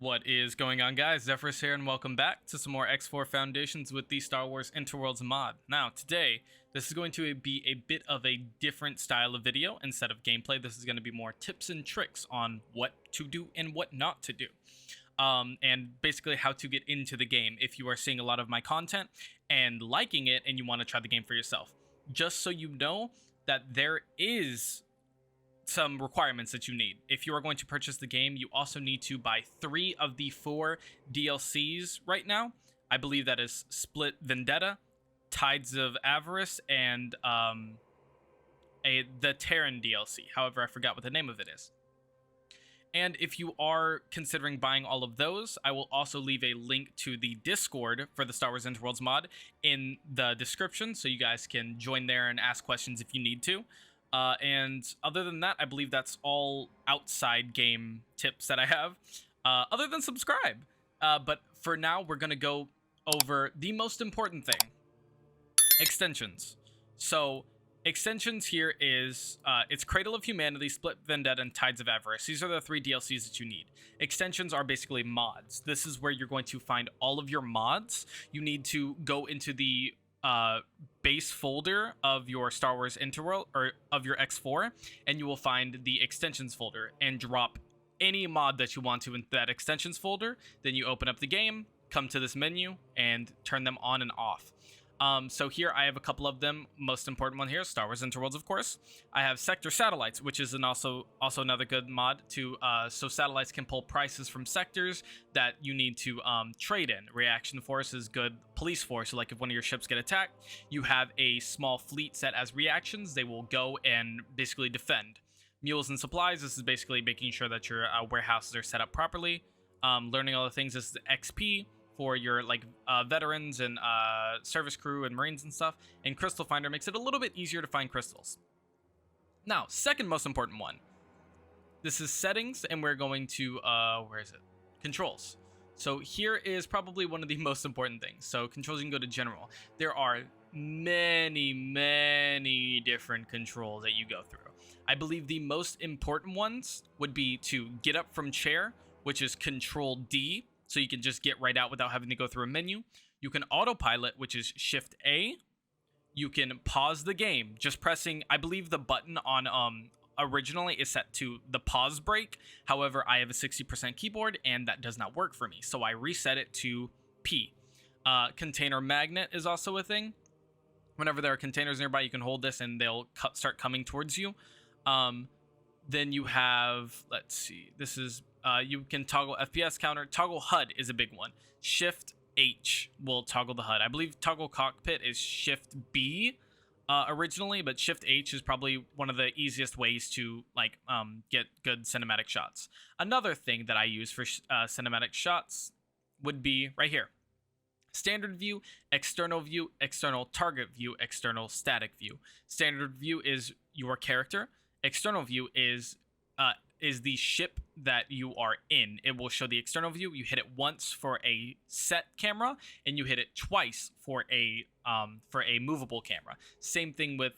What is going on, guys? Zephyrus here, and welcome back to some more X4 Foundations with the Star Wars Interworlds mod. Now, today, this is going to be a bit of a different style of video. Instead of gameplay, this is going to be more tips and tricks on what to do and what not to do. And basically how to get into the game if you are seeing a lot of my content and liking it and you want to try the game for yourself. Just so you know that there is some requirements that you need. If you are going to purchase the game, you also need to buy 3 of the 4 DLCs right now. I believe that is Split Vendetta, Tides of Avarice, and the Terran DLC. However, I forgot what the name of it is. And if you are considering buying all of those, I will also leave a link to the Discord for the Star Wars Interworlds mod in the description, so you guys can join there and ask questions if you need to. And other than that, I believe that's all outside game tips that I have, other than subscribe. But for now, we're going to go over the most important thing, extensions. So extensions here is, it's Cradle of Humanity, Split Vendetta, and Tides of Avarice. These are the 3 DLCs that you need. Extensions are basically mods. This is where you're going to find all of your mods. You need to go into the base folder of your Star Wars Interworld, or of your X4, and you will find the extensions folder and drop any mod that you want to into that extensions folder. Then you open up the game, come to this menu, and turn them on and off. So here I have a couple of them. Most important one here, Star Wars Interworlds, of course. I have Sector Satellites, which is also another good mod to so satellites can pull prices from sectors that you need to trade in. Reaction Force is good police force. So like if one of your ships get attacked, you have a small fleet set as reactions. They will go and basically defend. Mules and Supplies, this is basically making sure that your warehouses are set up properly. Learning all the things, this is XP for your veterans and service crew and Marines and stuff. And Crystal Finder makes it a little bit easier to find crystals. Now, second most important one. This is settings, and we're going to where is it? Controls. So here is probably one of the most important things. So controls, you can go to general. There are many different controls that you go through. I believe the most important ones would be to get up from chair, which is Control D. So you can just get right out without having to go through a menu. You can autopilot, which is Shift A. You can pause the game, just pressing, I believe the button on originally is set to the pause break. However, I have a 60% keyboard and that does not work for me. So I reset it to P. Container magnet is also a thing. Whenever there are containers nearby, you can hold this and they'll start coming towards you. Then you have, let's see, this is, you can toggle FPS counter. Toggle HUD is a big one. Shift H will toggle the HUD. I believe toggle cockpit is Shift B originally, but Shift H is probably one of the easiest ways to get good cinematic shots. Another thing that I use for cinematic shots would be right here. Standard view, external target view, external static view. Standard view is your character. External view is the ship that you are in. It will show the external view. You hit it once for a set camera, and you hit it twice for a movable camera. Same thing with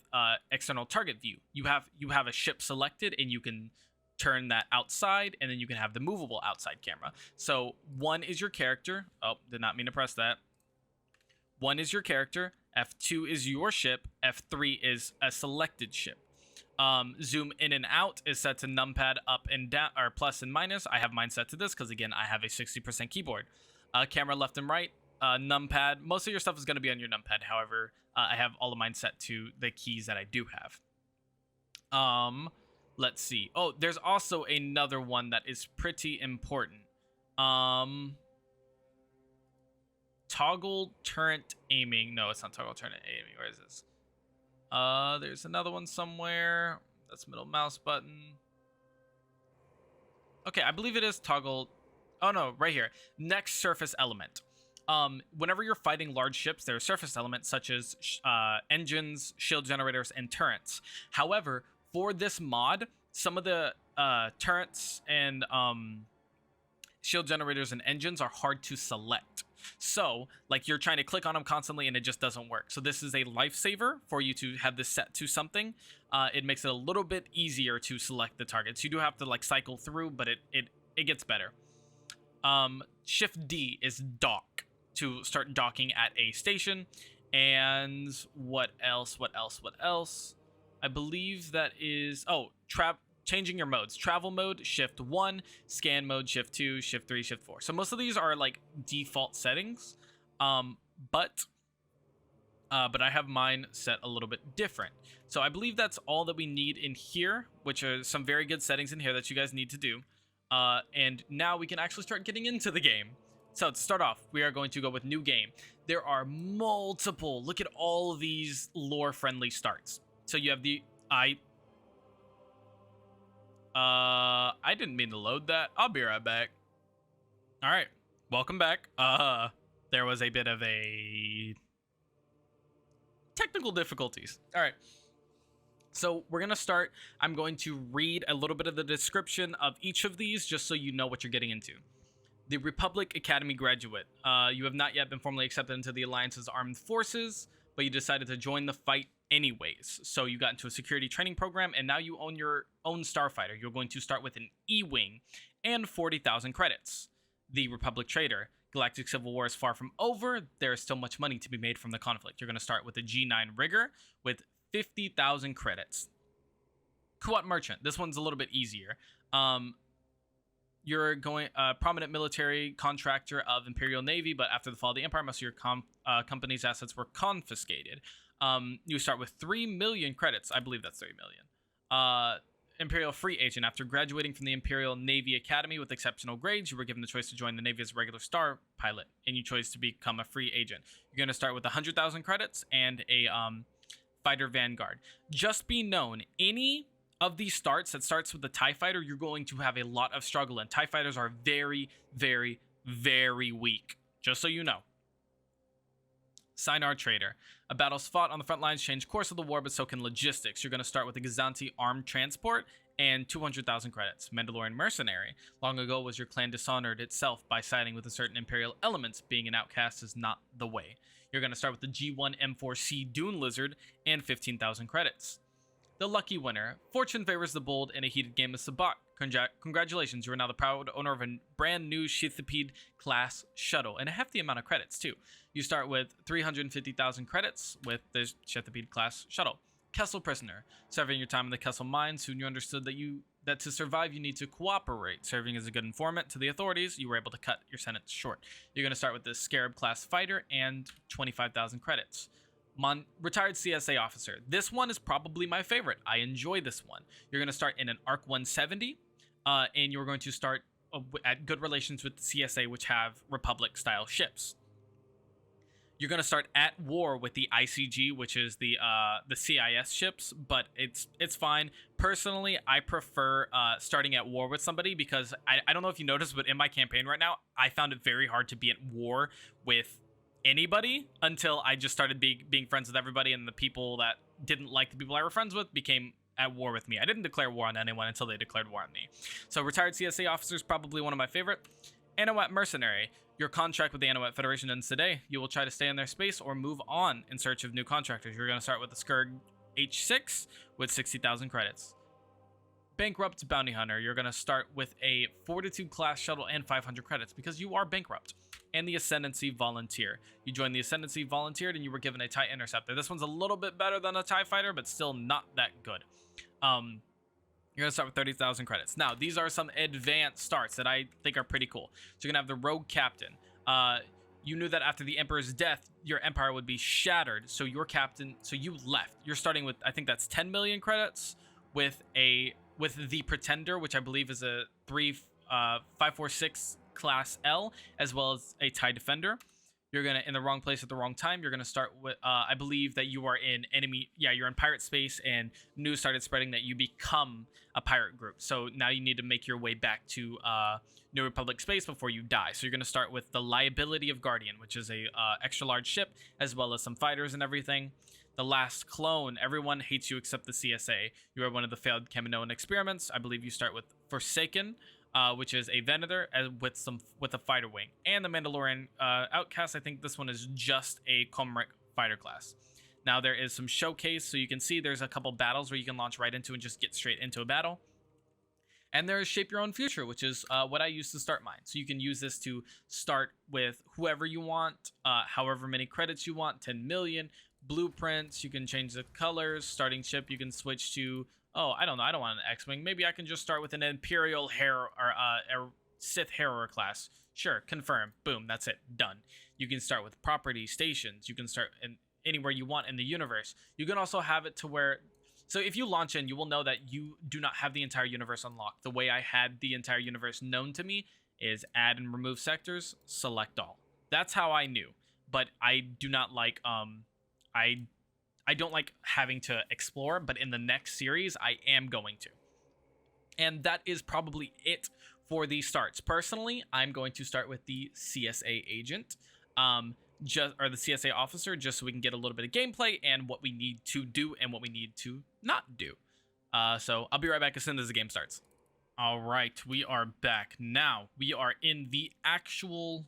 external target view. You have a ship selected, and you can turn that outside, and then you can have the movable outside camera. So 1 is your character. Oh, did not mean to press that. 1 is your character. F2 is your ship. F3 is a selected ship. Zoom in and out is set to numpad up and down, or plus and minus. I have mine set to this because, again, I have a 60% keyboard. Camera left and right, numpad. Most of your stuff is going to be on your numpad. However, I have all of mine set to the keys that I do have. Let's see. Oh, there's also another one that is pretty important. Toggle turret aiming. No, it's not toggle turret aiming. Where is this? There's another one somewhere. That's middle mouse button. Okay, I believe it is toggle. Oh no, right here. Next surface element. Whenever you're fighting large ships, there are surface elements such as engines, shield generators, and turrets. However, for this mod, some of the turrets and shield generators and engines are hard to select. So, like, you're trying to click on them constantly and it just doesn't work. So this is a lifesaver for you to have this set to something. It makes it a little bit easier to select the targets. You do have to, like, cycle through, but it gets better. Shift D is dock, to start docking at a station. And what else? I believe that is changing your modes. Travel mode, Shift 1, scan mode, Shift 2, Shift 3, Shift 4. So most of these are like default settings. But I have mine set a little bit different. So I believe that's all that we need in here, which are some very good settings in here that you guys need to do. And now we can actually start getting into the game. So to start off, we are going to go with new game. There are multiple, look at all of these lore-friendly starts. So you have I didn't mean to load that. I'll be right back. All right, welcome back. There was a bit of a technical difficulties. All right. So we're going to start. I'm going to read a little bit of the description of each of these just so you know what you're getting into. The Republic Academy graduate. You have not yet been formally accepted into the Alliance's armed forces, but you decided to join the fight anyways. So you got into a security training program, and now you own your own starfighter. You're going to start with an E-Wing and 40,000 credits. The Republic Trader. Galactic Civil War is far from over. There is still much money to be made from the conflict. You're going to start with a G9 Rigger with 50,000 credits. Kuat Merchant. This one's a little bit easier. You're going prominent military contractor of Imperial Navy, but after the fall of the Empire, most of your company's assets were confiscated. You start with 3 million credits. I believe that's 3 million. Imperial Free Agent. After graduating from the Imperial Navy Academy with exceptional grades, you were given the choice to join the Navy as a regular star pilot, and you chose to become a free agent. You're going to start with 100,000 credits and a Fighter Vanguard. Just be known, any of these starts that starts with the TIE Fighter, you're going to have a lot of struggle, and TIE Fighters are very, very, very weak, just so you know. Sinar Trader. A battle's fought on the front lines change course of the war, but so can logistics. You're going to start with the Gazanti Armed Transport and 200,000 credits. Mandalorian Mercenary. Long ago was your clan dishonored itself by siding with a certain Imperial elements. Being an outcast is not the way. You're going to start with the G1 M4C Dune Lizard and 15,000 credits. The Lucky Winner. Fortune favors the bold in a heated game of Sabak. Congratulations, you are now the proud owner of a brand new Shithipede class shuttle, and a hefty amount of credits too. You start with 350,000 credits with the Shithipede class shuttle. Kessel Prisoner. Serving your time in the Kessel mine, soon you understood that to survive you need to cooperate. Serving as a good informant to the authorities, you were able to cut your sentence short. You're going to start with the Scarab class fighter and 25,000 credits. Retired CSA officer. This one is probably my favorite. I enjoy this one. You're going to start in an ARC 170, and you're going to start at good relations with the CSA, which have Republic-style ships. You're going to start at war with the ICG, which is the CIS ships, but it's fine. Personally, I prefer starting at war with somebody because I don't know if you noticed, but in my campaign right now, I found it very hard to be at war with anybody until I just started being friends with everybody, and the people that didn't like the people I were friends with became at war with me. I didn't declare war on anyone until they declared war on me. So retired CSA officer is probably one of my favorite. Anowat Mercenary. Your contract with the Anowat Federation ends today. You will try to stay in their space or move on in search of new contractors. You're going to start with the Skurg H6 with 60,000 credits. Bankrupt Bounty Hunter. You're going to start with a Fortitude class shuttle and 500 credits because you are bankrupt. And the Ascendancy Volunteer. You joined the Ascendancy Volunteer and you were given a TIE Interceptor. This one's a little bit better than a TIE Fighter, but still not that good. You're going to start with 30,000 credits. Now, these are some advanced starts that I think are pretty cool. So you're going to have the Rogue Captain. You knew that after the Emperor's death, your empire would be shattered. So your captain, so you left. You're starting with, I think that's 10 million credits with the Pretender, which I believe is a 546 class L, as well as a TIE Defender. You're gonna in the wrong place at the wrong time. You're gonna start with I believe that you are in enemy. Yeah, you're in pirate space, and news started spreading that you become a pirate group. So now you need to make your way back to New Republic space before you die. So you're gonna start with the Liability of Guardian, which is a extra large ship, as well as some fighters and everything. The Last Clone. Everyone hates you except the CSA. You are one of the failed Kaminoan experiments. I believe you start with Forsaken, which is a Venator with a fighter wing, and the Mandalorian Outcast. I think this one is just a Comric fighter class. Now there is some showcase, so you can see there's a couple battles where you can launch right into and just get straight into a battle. And there's Shape Your Own Future, which is what I use to start mine. So you can use this to start with whoever you want, however many credits you want, 10 million. Blueprints, you can change the colors. Starting ship, you can switch to, oh, I don't know, I don't want an X-Wing. Maybe I can just start with an Imperial Harrow or a Sith Harrower class. Sure, confirm. Boom, that's it. Done. You can start with property, stations. You can start in anywhere you want in the universe. You can also have it to where... So if you launch in, you will know that you do not have the entire universe unlocked. The way I had the entire universe known to me is add and remove sectors, select all. That's how I knew. But I do not like... I don't like having to explore, but in the next series, I am going to. And that is probably it for the starts. Personally, I'm going to start with the CSA agent, or the CSA officer, just so we can get a little bit of gameplay and what we need to do and what we need to not do. So I'll be right back as soon as the game starts. All right, we are back. Now we are in the actual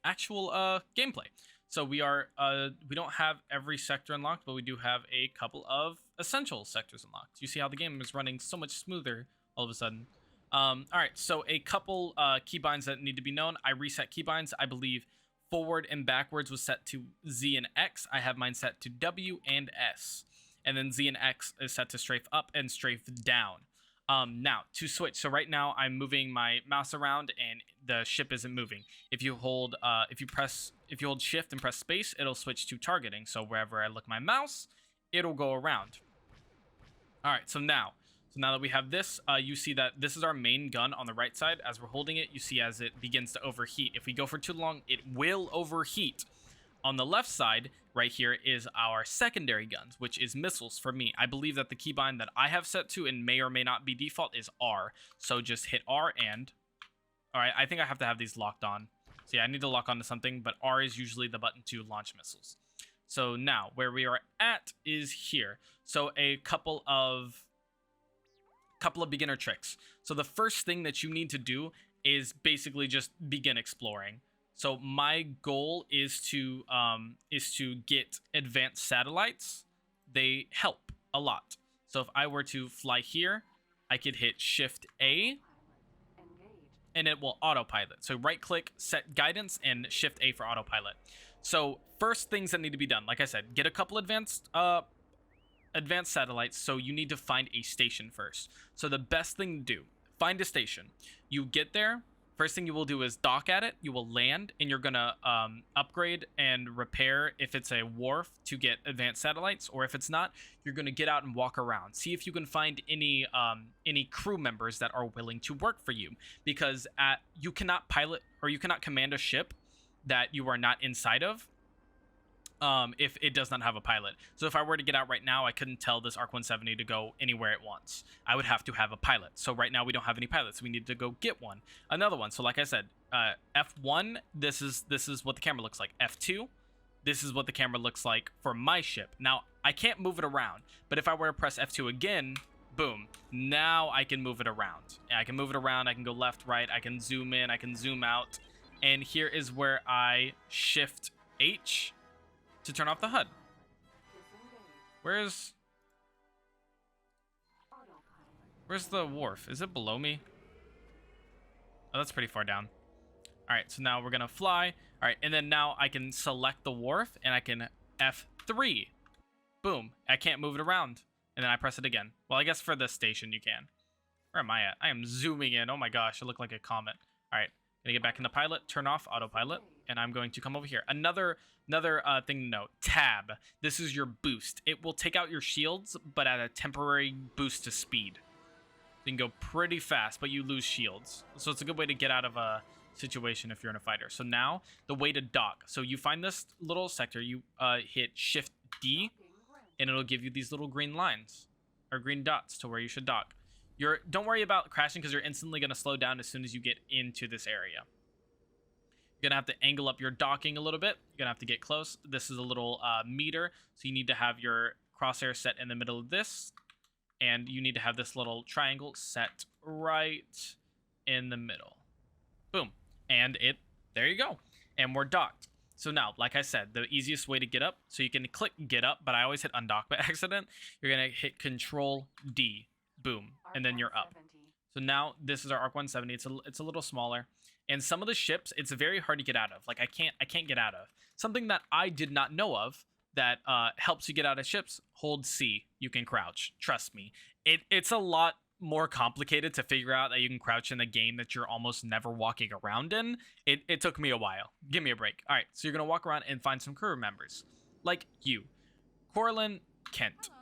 gameplay. So we don't have every sector unlocked, but we do have a couple of essential sectors unlocked. You see how the game is running so much smoother all of a sudden. All right, so a couple keybinds that need to be known. I reset keybinds. I believe forward and backwards was set to Z and X. I have mine set to W and S. And then Z and X is set to strafe up and strafe down. Now, to switch, so right now I'm moving my mouse around and the ship isn't moving. If you hold shift and press space, it'll switch to targeting. So wherever I look my mouse, it'll go around. All right, so now that we have this, you see that this is our main gun on the right side. As we're holding it, you see as it begins to overheat. If we go for too long, it will overheat. On the left side, right here, is our secondary guns, which is missiles for me. I believe that the keybind that I have set to, and may or may not be default, is R. So just hit R and... Alright, I think I have to have these locked on. So yeah, I need to lock onto something, but R is usually the button to launch missiles. So now, where we are at is here. So a couple of beginner tricks. So the first thing that you need to do is basically just begin exploring. So my goal is to get advanced satellites. They help a lot. So if I were to fly here, I could hit Shift A, and it will autopilot. So right click, set guidance, and Shift A for autopilot. So first things that need to be done, like I said, get a couple advanced satellites. So you need to find a station first. So the best thing to do, find a station. You get there. First thing you will do is dock at it. You will land, and you're gonna upgrade and repair if it's a wharf to get advanced satellites, or if it's not, you're gonna get out and walk around. See if you can find any crew members that are willing to work for you, because you cannot pilot or you cannot command a ship that you are not inside of. If it does not have a pilot. So if I were to get out right now, I couldn't tell this ARC 170 to go anywhere it wants. I would have to have a pilot. So right now we don't have any pilots. We need to go get one. Another one. So like I said, F1, this is what the camera looks like. F2, this is what the camera looks like for my ship. Now, I can't move it around, but if I were to press F2 again, boom, now I can move it around. And I can move it around, I can go left, right, I can zoom in, I can zoom out. And here is where I Shift H to turn off the HUD. Where's the wharf? Is it below me? Oh, that's pretty far down. All right, so now we're gonna fly. All right, and then now I can select the wharf and I can F3. Boom, I can't move it around. And then I press it again. Well, I guess for the station you can. Where am I at? I am zooming in. Oh my gosh, I look like a comet. All right, gonna get back into pilot, turn off autopilot, and I'm going to come over here. Another thing to note, tab. This is your boost. It will take out your shields, but at a temporary boost to speed. You can go pretty fast, but you lose shields. So it's a good way to get out of a situation if you're in a fighter. So now, the way to dock. So you find this little sector, you hit Shift D, and it'll give you these little green lines, or green dots to where you should dock. Don't worry about crashing, because you're instantly going to slow down as soon as you get into this area. You're gonna have to angle up your docking a little bit. You're gonna have to get close. This is a little meter, so you need to have your crosshair set in the middle of this, and you need to have this little triangle set right in the middle. Boom, and there you go, and we're docked. So now, like I said, the easiest way to get up, so you can click get up, but I always hit undock by accident. You're gonna hit Control D, boom, and then you're up. So now this is our Arc 170. It's a little smaller. And some of the ships, it's very hard to get out of. Like I can't get out of. Something that I did not know of that helps you get out of ships, hold C. You can crouch. Trust me. It's a lot more complicated to figure out that you can crouch in a game that you're almost never walking around in. It took me a while. Give me a break. All right, so you're going to walk around and find some crew members. Like you. Coraline Kent. Hello.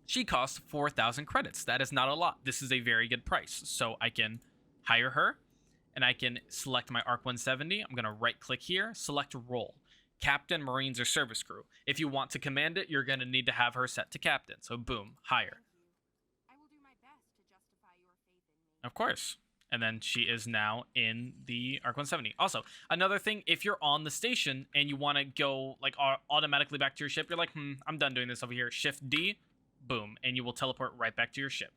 She costs 4,000 credits. That is not a lot. This is a very good price. So I can hire her, and I can select my Arc 170. I'm going to right-click here, select role. Captain, Marines, or Service Crew. If you want to command it, you're going to need to have her set to Captain. So boom, hire. I will do my best to justify your faith in me. Of course. And then she is now in the Arc 170. Also, another thing, if you're on the station and you want to go like automatically back to your ship, you're like, I'm done doing this over here. Shift D, boom, and you will teleport right back to your ship.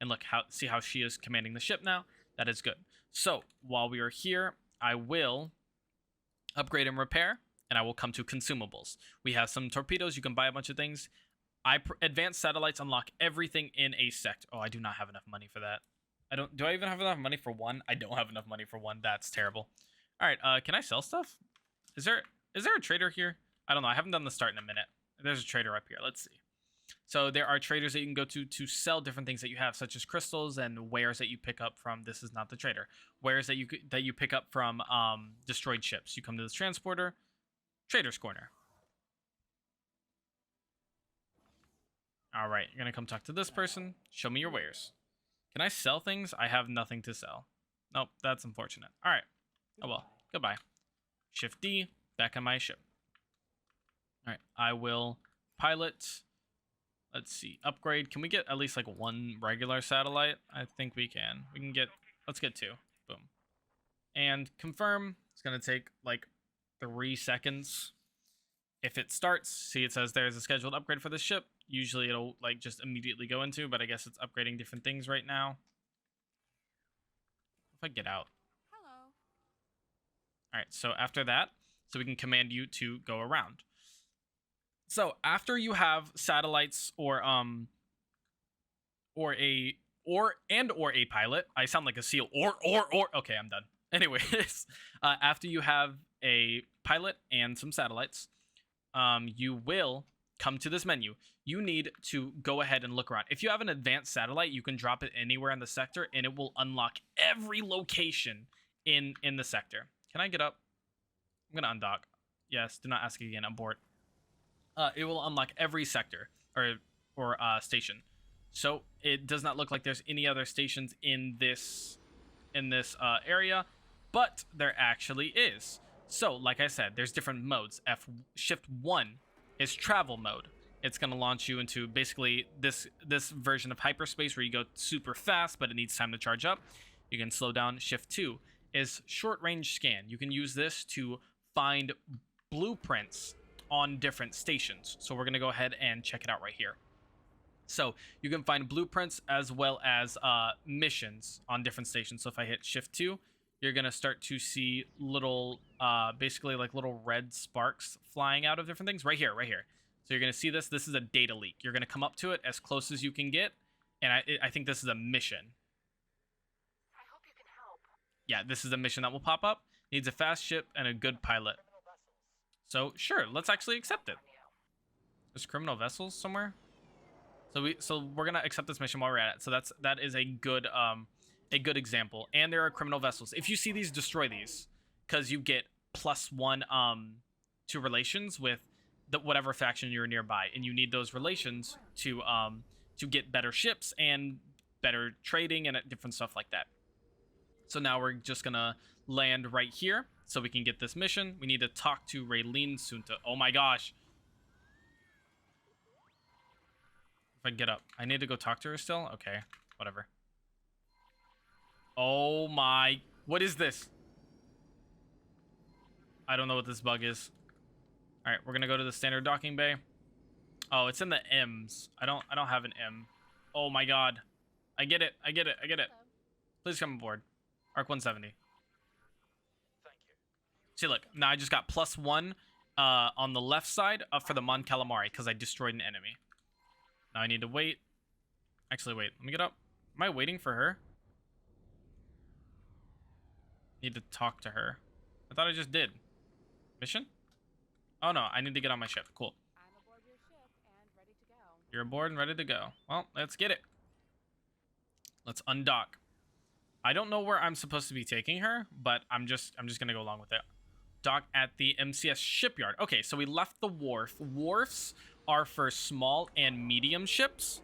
And look, see how she is commanding the ship now? That is good. So while we are here, I will upgrade and repair, and I will come to consumables. We have some torpedoes. You can buy a bunch of things. Advanced satellites unlock everything in a sector. Oh, I do not have enough money for that. Do I even have enough money for one? I don't have enough money for one. That's terrible. All right, can I sell stuff? Is there a trader here? I don't know. I haven't done the start in a minute. There's a trader up here. Let's see. So there are traders that you can go to sell different things that you have, such as crystals and wares that you pick up from. This is not the trader. Wares that you pick up from destroyed ships. You come to this transporter, trader's corner. All right, you're gonna come talk to this person. Show me your wares. Can I sell things? I have nothing to sell. Nope, that's unfortunate. All right. Oh well. Goodbye. Shift D. Back on my ship. All right. I will pilot. Let's see. Upgrade. Can we get at least like one regular satellite? I think we can. We can get. Let's get two. Boom. And confirm. It's gonna take like 3 seconds. If it starts, see it says there's a scheduled upgrade for this ship. Usually it'll like just immediately go into, but I guess it's upgrading different things right now. If I get out. Hello. All right, so after that, so we can command you to go around. So after you have satellites or a pilot, I sound like a seal. Okay, I'm done. Anyways, after you have a pilot and some satellites, you will come to this menu. You need to go ahead and look around. If you have an advanced satellite, you can drop it anywhere in the sector, and it will unlock every location in the sector. Can I get up? I'm gonna undock. Yes, do not ask again. Abort. It will unlock every sector or station. So it does not look like there's any other stations in this area, but there actually is. So, like I said, there's different modes. Shift 1 is travel mode. It's going to launch you into basically this version of hyperspace where you go super fast, but it needs time to charge up. You can slow down. Shift 2 is short range scan. You can use this to find blueprints on different stations. So we're going to go ahead and check it out right here. So you can find blueprints as well as missions on different stations. So if I hit Shift 2, you're going to start to see little, basically like little red sparks flying out of different things. Right here. So you're going to see this. This is a data leak. You're going to come up to it as close as you can get. And I think this is a mission. I hope you can help. Yeah, this is a mission that will pop up. Needs a fast ship and a good pilot. So sure, let's actually accept it. There's criminal vessels somewhere. So we're gonna accept this mission while we're at it. So that is a good example. And there are criminal vessels. If you see these, destroy these, because you get +1 to relations with whatever faction you're nearby, and you need those relations to get better ships and better trading and different stuff like that. So now we're just gonna land right here so we can get this mission. We need to talk to Raylene Sunta. Oh my gosh. If I get up, I need to go talk to her still? Okay, whatever. Oh my, what is this? I don't know what this bug is. All right, we're gonna go to the standard docking bay. Oh, it's in the M's. I don't have an M. Oh my god. I get it. Please come aboard. Arc 170. Thank you. See, look, now I just got +1 on the left side for the Mon Calamari because I destroyed an enemy. Now I need to wait. Actually, wait. Let me get up. Am I waiting for her? need to talk to her. I thought I just did. Mission? Oh no, I need to get on my ship. Cool. I'm aboard your ship and ready to go. You're aboard and ready to go. Well, let's get it. Let's undock. I don't know where I'm supposed to be taking her, but I'm just gonna go along with it. Dock at the MCS shipyard. Okay, so we left the wharf. Wharfs are for small and medium ships.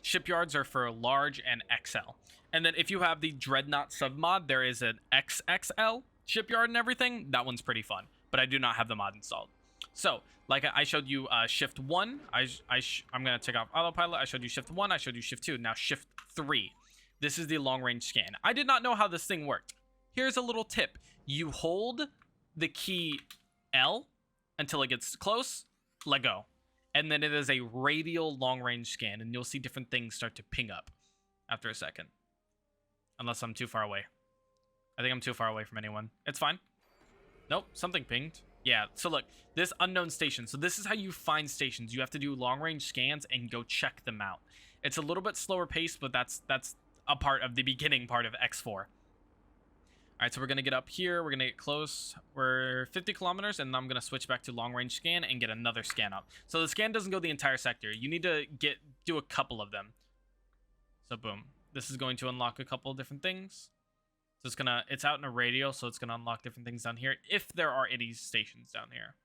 Shipyards are for large and XL. And then if you have the Dreadnought submod, there is an XXL shipyard and everything. That one's pretty fun, but I do not have the mod installed. So, like I showed you shift 1. I'm going to take off autopilot. I showed you shift 1. I showed you shift 2. Now shift 3. This is the long-range scan. I did not know how this thing worked. Here's a little tip. You hold the key L until it gets close, let go. And then it is a radial long-range scan, and you'll see different things start to ping up after a second. Unless I'm too far away. I think I'm too far away from anyone. It's fine. Nope, something pinged. Yeah, so look, this unknown station. So this is how you find stations. You have to do long-range scans and go check them out. It's a little bit slower paced, but that's a part of the beginning part of X4. All right, so we're going to get up here. We're going to get close. We're 50 kilometers, and I'm going to switch back to long-range scan and get another scan up. So the scan doesn't go the entire sector. You need to do a couple of them. So boom. This is going to unlock a couple of different things. So it's out in a radial, so it's going to unlock different things down here, if there are any stations down here.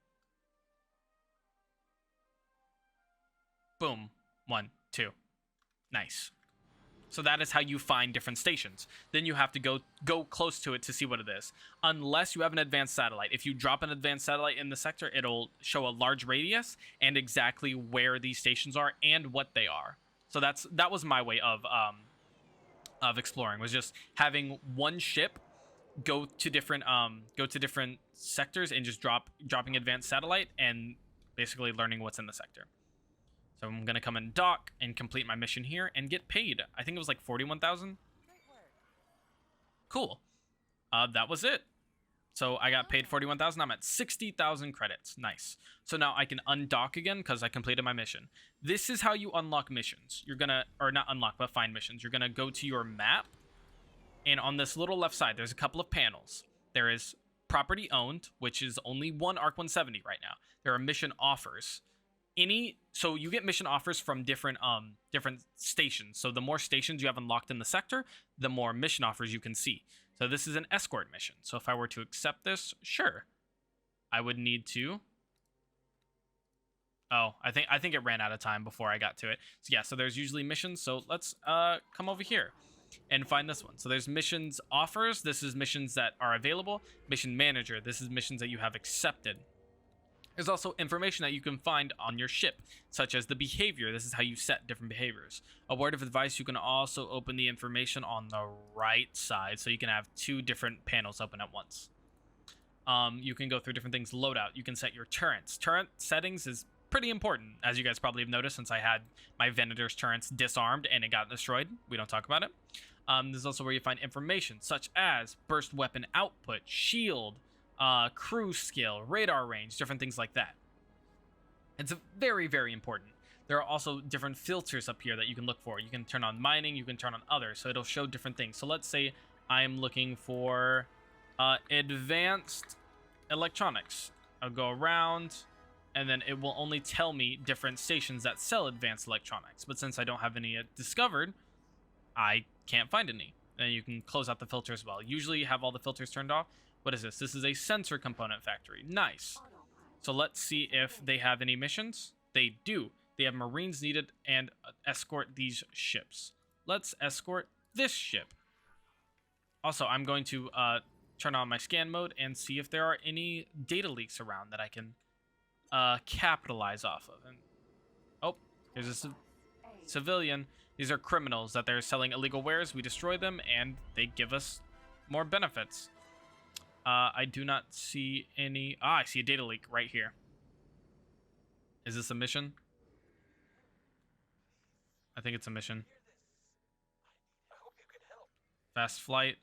Boom. 1, 2. Nice. So that is how you find different stations. Then you have to go close to it to see what it is. Unless you have an advanced satellite. If you drop an advanced satellite in the sector, it'll show a large radius and exactly where these stations are and what they are. So that was my way of exploring, was just having one ship go to different sectors and just dropping advanced satellite and basically learning what's in the sector. So I'm gonna come and dock and complete my mission here and get paid. I think it was like 41,000. Cool. That was it. So I got paid 41,000. I'm at 60,000 credits. Nice. So now I can undock again because I completed my mission. This is how you unlock missions. You're gonna, or not unlock, but find missions. You're gonna go to your map, and on this little left side, there's a couple of panels. There is property owned, which is only one ARC 170 right now. There are mission offers. So you get mission offers from different stations. So the more stations you have unlocked in the sector, the more mission offers you can see. So this is an escort mission. So if I were to accept this, sure, I would need to. Oh, I think it ran out of time before I got to it. So yeah, so there's usually missions. So let's come over here and find this one. So there's missions offers. This is missions that are available. Mission manager. This is missions that you have accepted. There's also information that you can find on your ship, such as the behavior. This is how you set different behaviors. A word of advice, you can also open the information on the right side, so you can have 2 different panels open at once. You can go through different things. Loadout. You can set your turrets. Turret settings is pretty important, as you guys probably have noticed, since I had my Venator's turrets disarmed and it got destroyed. We don't talk about it. This is also where you find information, such as burst weapon output, shield, crew skill, radar range, different things like that. It's very, very important. There are also different filters up here that you can look for. You can turn on mining, you can turn on others, so it'll show different things. So let's say I'm looking for advanced electronics. I'll go around, and then it will only tell me different stations that sell advanced electronics. But since I don't have any discovered, I can't find any. And you can close out the filter as well. Usually you have all the filters turned off. What is this? This is a sensor component factory. Nice. So let's see if they have any missions. They do. They have Marines needed and escort these ships. Let's escort this ship. Also, I'm going to turn on my scan mode and see if there are any data leaks around that I can capitalize off of. And oh, there's a civilian. These are criminals that they're selling illegal wares. We destroy them and they give us more benefits. I do not see any. I see a data leak right here. Is this a mission? I think it's a mission. I hope you can help. Fast flight.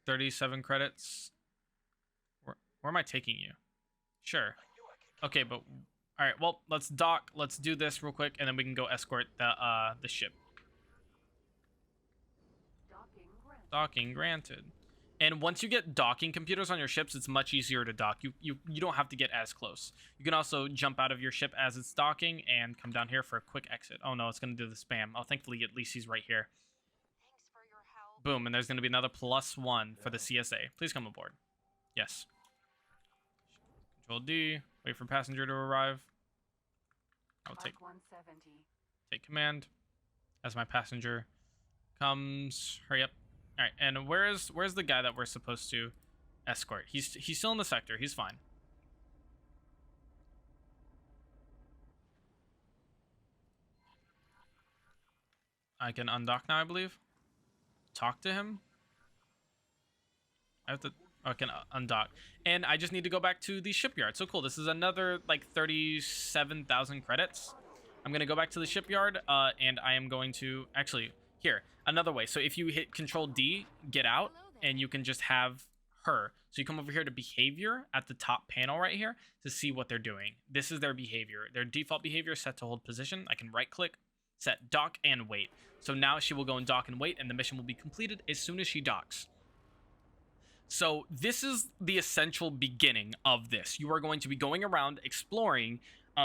37 credits. Where am I taking you? Sure. Okay, but all right. Well, let's dock. Let's do this real quick, and then we can go escort the ship. Docking granted. And once you get docking computers on your ships, it's much easier to dock. You don't have to get as close. You can also jump out of your ship as it's docking and come down here for a quick exit. Oh no, it's going to do the spam. Oh, thankfully, at least he's right here. Thanks for your help. Boom, and there's going to be another +1 for the CSA. Please come aboard. Yes. Control D. Wait for passenger to arrive. I'll take 170. take command as my passenger comes. Hurry up. All right, and where's the guy that we're supposed to escort? He's still in the sector. He's fine. I can undock now, I believe. Talk to him. I have to. Oh, I can undock, and I just need to go back to the shipyard. So cool. This is another like 37,000 credits. I'm gonna go back to the shipyard, and I am going to actually here another way. So if you hit Control D, get out, and you can just have her. So you come over here to behavior at the top panel right here to see what they're doing. This is their behavior. Their default behavior is set to hold position. I can right click, set dock and wait. So now she will go and dock and wait, and the mission will be completed as soon as she docks. So this is the essential beginning of this. You are going to be going around exploring,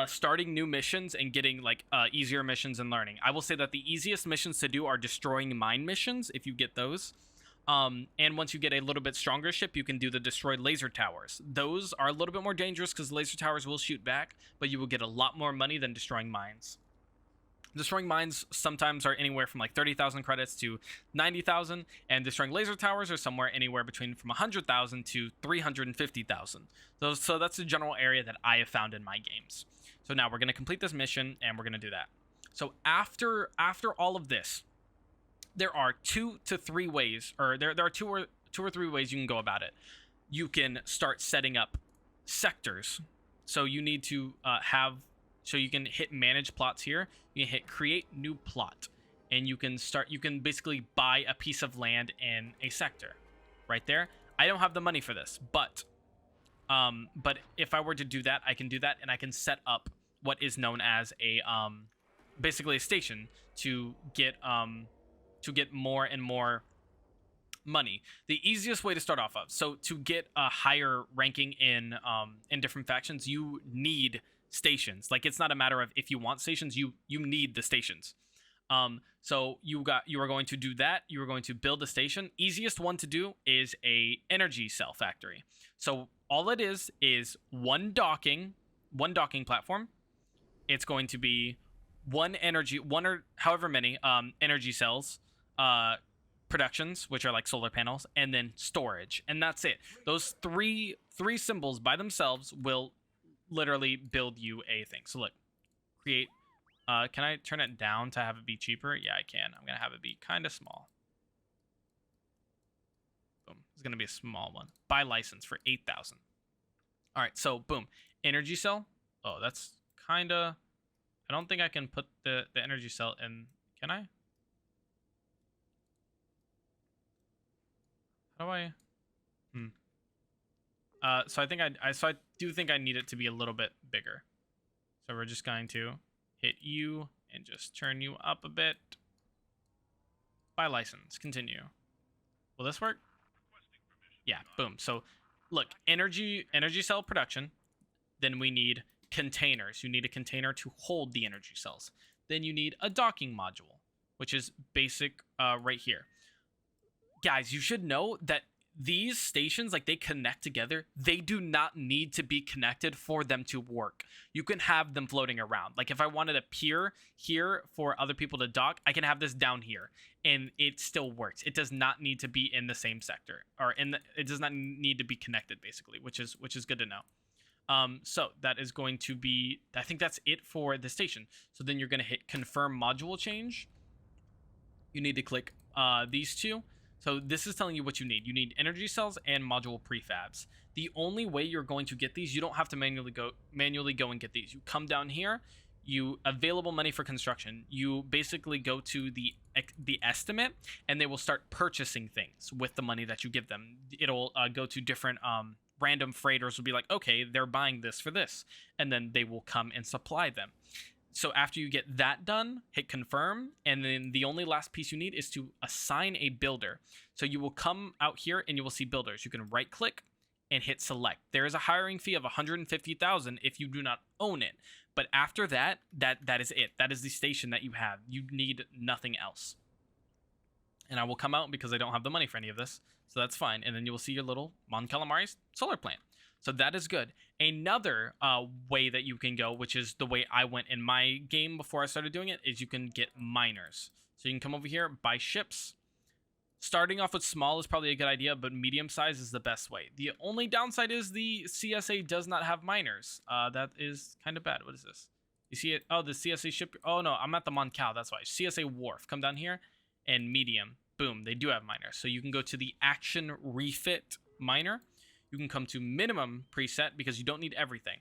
starting new missions and getting like easier missions and learning. I will say that the easiest missions to do are destroying mine missions if you get those. And once you get a little bit stronger ship, you can do the destroyed laser towers. Those are a little bit more dangerous because laser towers will shoot back, but you will get a lot more money than destroying mines. Destroying mines sometimes are anywhere from like 30,000 credits to 90,000, and destroying laser towers are somewhere anywhere between from 100,000 to 350,000. So that's the general area that I have found in my games. So now we're going to complete this mission, and we're going to do that. So after all of this, there are 2 to 3 ways, or there are two or three ways you can go about it. You can start setting up sectors. So you need to so you can hit manage plots here. You can hit create new plot, and you can basically buy a piece of land in a sector right there. I don't have the money for this, but if I were to do that, I can do that, and I can set up what is known as a basically a station to get more and more money. The easiest way to start off of, so to get a higher ranking in different factions, you need stations. Like, it's not a matter of if you want stations, you need the stations. So you are going to do that. You are going to build a station. Easiest one to do is a energy cell factory. So all it is one docking platform. It's going to be one or however many energy cells productions, which are like solar panels, and then storage, and that's it. Those three symbols by themselves will literally build you a thing. So look, create. Can I turn it down to have it be cheaper? Yeah, I can. I'm gonna have it be kind of small. Boom. It's gonna be a small one. Buy license for 8,000. All right. So boom, energy cell. Oh, that's kind of. I don't think I can put the energy cell in. Can I? How do I? So I do think I need it to be a little bit bigger. So we're just going to hit U and just turn you up a bit. Buy license. Continue. Will this work? Yeah. Boom. So look, energy cell production. Then we need containers. You need a container to hold the energy cells. Then you need a docking module, which is basic right here. Guys, you should know that these stations, like, they connect together. They do not need to be connected for them to work. You can have them floating around. Like, if I wanted a pier here for other people to dock, I can have this down here, and it still works. It does not need to be in the same sector, or it does not need to be connected, basically, which is good to know. So that is going to be, I think that's it for the station. So then you're going to hit confirm module change. You need to click these two. So this is telling you what you need. You need energy cells and module prefabs. The only way you're going to get these, you don't have to manually go and get these. You come down here, you available money for construction. You basically go to the estimate, and they will start purchasing things with the money that you give them. It'll go to different random freighters will be like, okay, they're buying this for this, and then they will come and supply them. So after you get that done, hit confirm, and then the only last piece you need is to assign a builder. So you will come out here and you will see builders. You can right click and hit select. There is a hiring fee of 150,000 if you do not own it. But after that, that is it. That is the station that you have. You need nothing else. And I will come out because I don't have the money for any of this. So that's fine. And then you will see your little Mon Calamari's solar plant. So that is good. Another way that you can go, which is the way I went in my game before I started doing it, is you can get miners. So you can come over here, buy ships. Starting off with small is probably a good idea, but medium size is the best way. The only downside is the CSA does not have miners. That is kind of bad. What is this? You see it? Oh, the CSA ship. Oh, no, I'm at the Mon Cal. That's why. CSA Wharf. Come down here and medium. Boom. They do have miners. So you can go to the Action Refit miner. You can come to minimum preset because you don't need everything.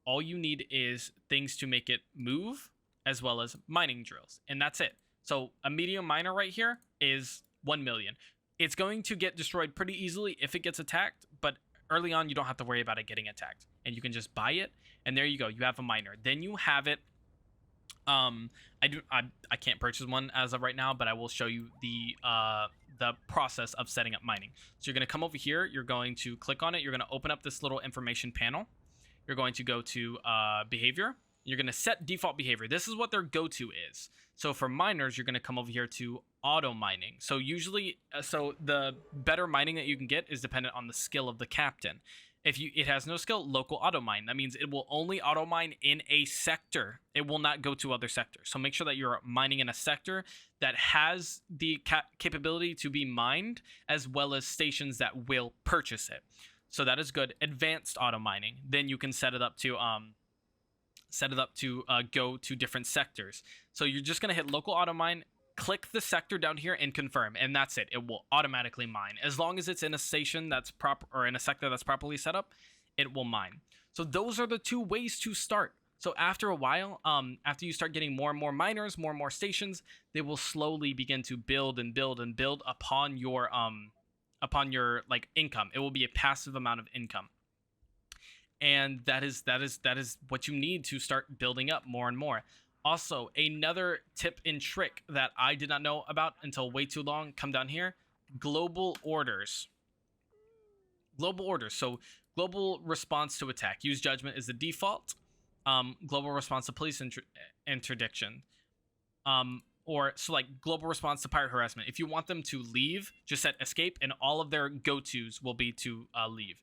All you need is things to make it move as well as mining drills. And that's it. So a medium miner right here is 1 million. It's going to get destroyed pretty easily if it gets attacked, but early on you don't have to worry about it getting attacked. And you can just buy it, and there you go. You have a miner. Then you have it. I can't purchase one as of right now, but I will show you the process of setting up mining. So you're going to come over here. You're going to click on it. You're going to open up this little information panel. You're going to go to behavior. You're going to set default behavior. This is what their go-to is. So for miners, you're going to come over here to auto mining. So usually, so the better mining that you can get is dependent on the skill of the captain. If it has no skill, local auto mine. That means it will only auto mine in a sector. It will not go to other sectors. So make sure that you're mining in a sector that has the capability to be mined, as well as stations that will purchase it. So that is good. Advanced auto mining. Then you can set it up to go to different sectors. So you're just gonna hit local auto mine. Click the sector down here and confirm, and that's it. It will automatically mine. As long as it's in a station that's proper, or in a sector that's properly set up, it will mine. So those are the two ways to start. So after a while, after you start getting more and more miners, more and more stations, they will slowly begin to build and build and build upon your like income. It will be a passive amount of income. And that is what you need to start building up more and more. Also, another tip and trick that I did not know about until way too long, come down here, global orders. Global orders. So global response to attack. Use judgment is the default. Global response to police interdiction. Or so like global response to pirate harassment. If you want them to leave, just set escape, and all of their go-tos will be to leave.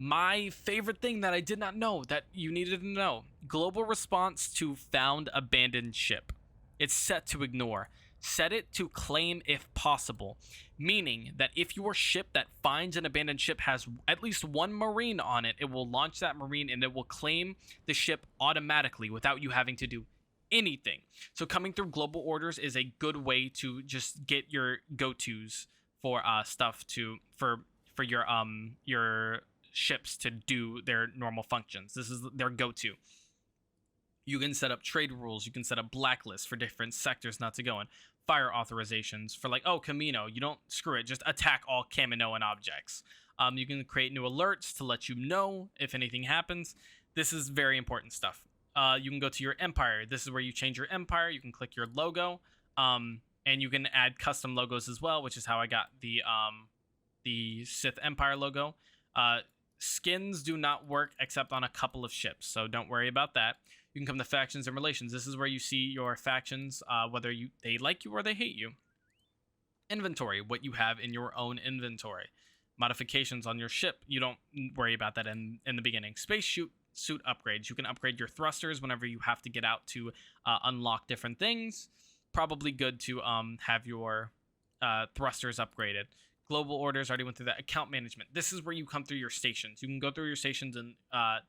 My favorite thing that I did not know that you needed to know: global response to found abandoned ship. It's set to ignore. Set it to claim if possible, meaning that if your ship that finds an abandoned ship has at least one marine on it, it will launch that marine and it will claim the ship automatically without you having to do anything. So coming through global orders is a good way to just get your go-tos for stuff for your ships to do their normal functions. This is their go-to. You can set up trade rules. You can set up blacklists for different sectors not to go in. Fire authorizations for like, oh, Camino, you don't screw it. Just attack all Kaminoan objects. You can create new alerts to let you know if anything happens. This is very important stuff. You can go to your empire. This is where you change your empire. You can click your logo. And you can add custom logos as well, which is how I got the Sith Empire logo. Skins do not work except on a couple of ships, so don't worry about that. You can come to factions and relations. This is where you see your factions, whether they like you or they hate you. Inventory, what you have in your own inventory. Modifications on your ship, you don't worry about that in the beginning. Space suit upgrades. You can upgrade your thrusters whenever you have to get out to unlock different things. Probably good to have your thrusters upgraded. Global orders, already went through that. Account management. This is where you come through your stations. You can go through your stations and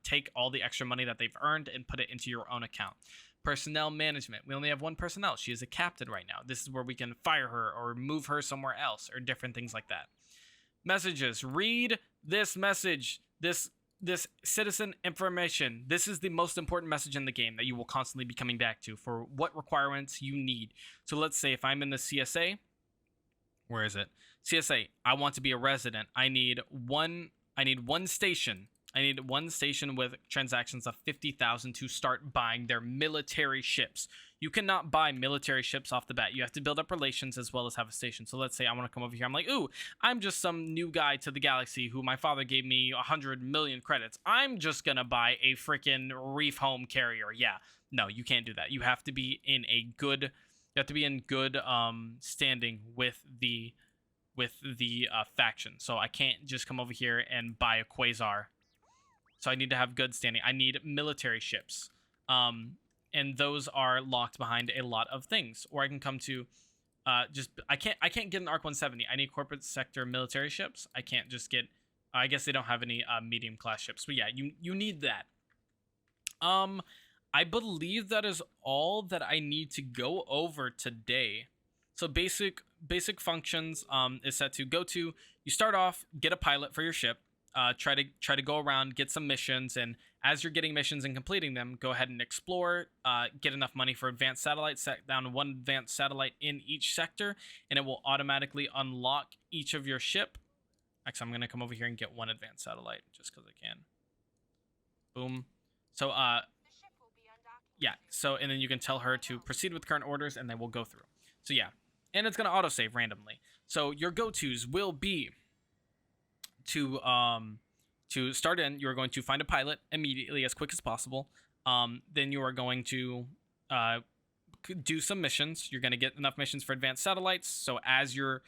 take all the extra money that they've earned and put it into your own account. Personnel management. We only have one personnel. She is a captain right now. This is where we can fire her or move her somewhere else or different things like that. Messages. Read this message. This citizen information. This is the most important message in the game that you will constantly be coming back to for what requirements you need. So let's say if I'm in the CSA, where is it? CSA, I want to be a resident. I need one station. I need one station with transactions of 50,000 to start buying their military ships. You cannot buy military ships off the bat. You have to build up relations as well as have a station. So let's say I want to come over here. I'm like, ooh, I'm just some new guy to the galaxy who my father gave me 100 million credits. I'm just going to buy a freaking reef home carrier. Yeah, no, you can't do that. You have to be in a good, standing with the faction. So I can't just come over here and buy a Quasar. So I need to have good standing. I need military ships. And those are locked behind a lot of things. Or I can come to I can't get an ARC 170. I need corporate sector military ships. I can't just get I guess they don't have any medium class ships. But yeah, you need that. I believe that is all that I need to go over today. So basic functions is set to go to. You start off, get a pilot for your ship. Try to go around, get some missions, and as you're getting missions and completing them, go ahead and explore. Get enough money for advanced satellites. Set down one advanced satellite in each sector, and it will automatically unlock each of your ship. Actually, I'm gonna come over here and get one advanced satellite just because I can. Boom. So The ship will be undocking. yeah. So and then you can tell her to proceed with current orders, and they will go through. So yeah, and it's gonna autosave randomly. So your go-tos will be to start in. You are going to find a pilot immediately, as quick as possible. Then you are going to do some missions. You're going to get enough missions for advanced satellites. So as you're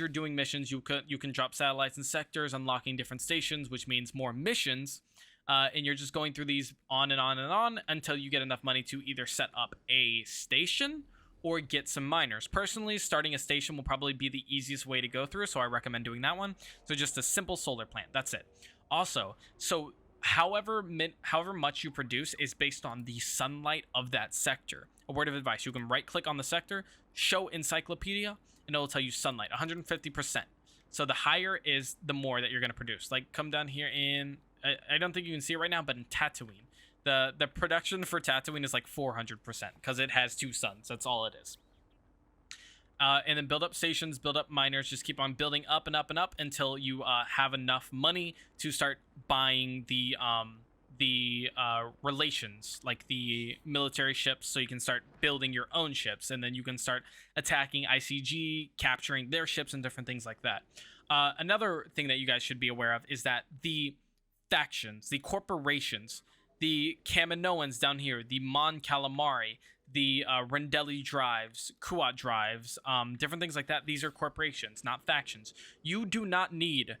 doing missions, you can drop satellites in sectors, unlocking different stations, which means more missions. And you're just going through these on and on and on until you get enough money to either set up a station or get some miners. Personally, starting a station will probably be the easiest way to go through, so I recommend doing that one. So just a simple solar plant, that's it. Also, so however much you produce is based on the sunlight of that sector. A word of advice, you can right click on the sector, show encyclopedia, and it'll tell you sunlight, 150%. So the higher is the more that you're gonna produce. Like come down here in, I don't think you can see it right now, but in Tatooine, the production for Tatooine is like 400% because it has 2 suns. That's all it is. And then build up stations, build up miners, just keep on building up and up and up until you have enough money to start buying the relations, like the military ships, so you can start building your own ships, and then you can start attacking ICG, capturing their ships and different things like that. Another thing that you guys should be aware of is that the factions, the corporations, the Kaminoans down here, the Mon Calamari, the Rendelli drives, Kuat drives, different things like that. These are corporations, not factions. You do not need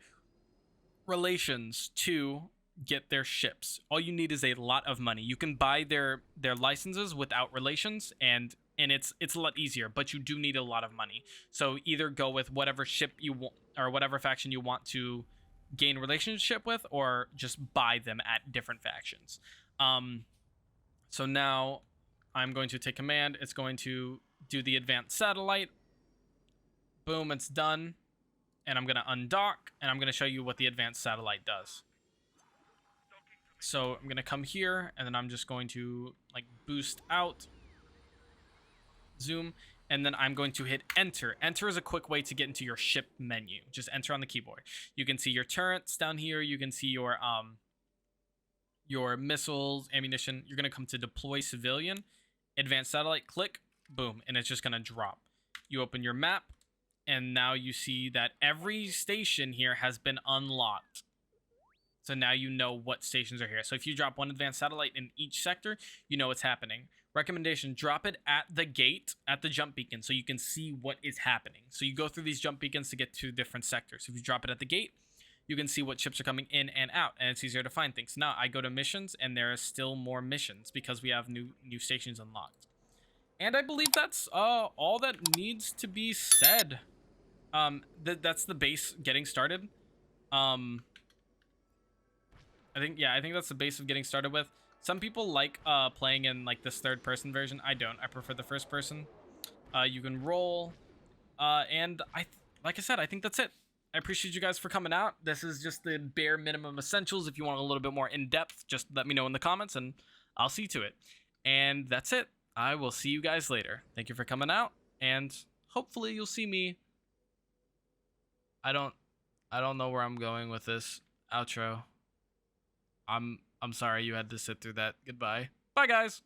relations to get their ships. All you need is a lot of money. You can buy their licenses without relations, and it's a lot easier, but you do need a lot of money. So either go with whatever ship you want or whatever faction you want to gain relationship with, or just buy them at different factions. So now I'm going to take command. It's going to do the advanced satellite. Boom, it's done. And I'm going to undock, and I'm going to show you what the advanced satellite does. So I'm going to come here, and then I'm just going to like boost out, zoom, and then I'm going to hit enter. Enter is a quick way to get into your ship menu. Just enter on the keyboard. You can see your turrets down here. You can see your missiles, ammunition. You're going to come to deploy civilian, advanced satellite, click, boom, and it's just going to drop. You open your map, and now you see that every station here has been unlocked. So now you know what stations are here. So if you drop one advanced satellite in each sector, you know what's happening. Recommendation, drop it at the gate, at the jump beacon, so you can see what is happening. So you go through these jump beacons to get to different sectors. If you drop it at the gate, you can see what ships are coming in and out, and it's easier to find things. Now I go to missions, and there are still more missions because we have new stations unlocked. And I believe that's all that needs to be said. That's the base getting started. I think that's the base of getting started with. Some people like playing in like this third person version. I don't. I prefer the first person. You can roll, and like I said, I think that's it. I appreciate you guys for coming out. This is just the bare minimum essentials. If you want a little bit more in depth, just let me know in the comments, and I'll see to it. And that's it. I will see you guys later. Thank you for coming out, and hopefully you'll see me. I don't know where I'm going with this outro. I'm sorry you had to sit through that. Goodbye. Bye, guys.